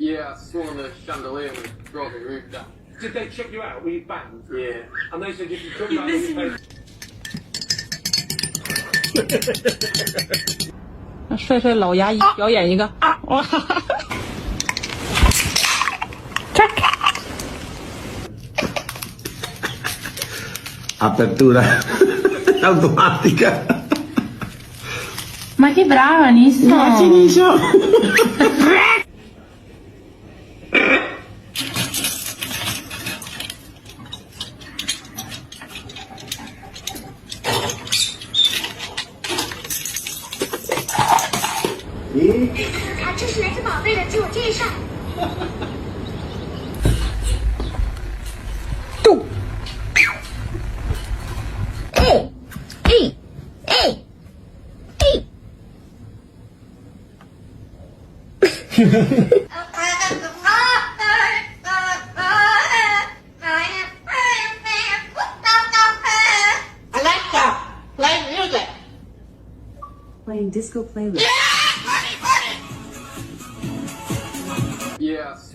Yeah, I saw the chandelier was brought the roof down. Did they check you out? Were you banned? Yeah. And they said you can come back and pay. 帅帅老牙医表演一个哇Apertura automática. Ma che brava nisso Grazie Nisio. E 看，这是来自宝贝的自我介绍。嘟Playing disco playlist. Yeah.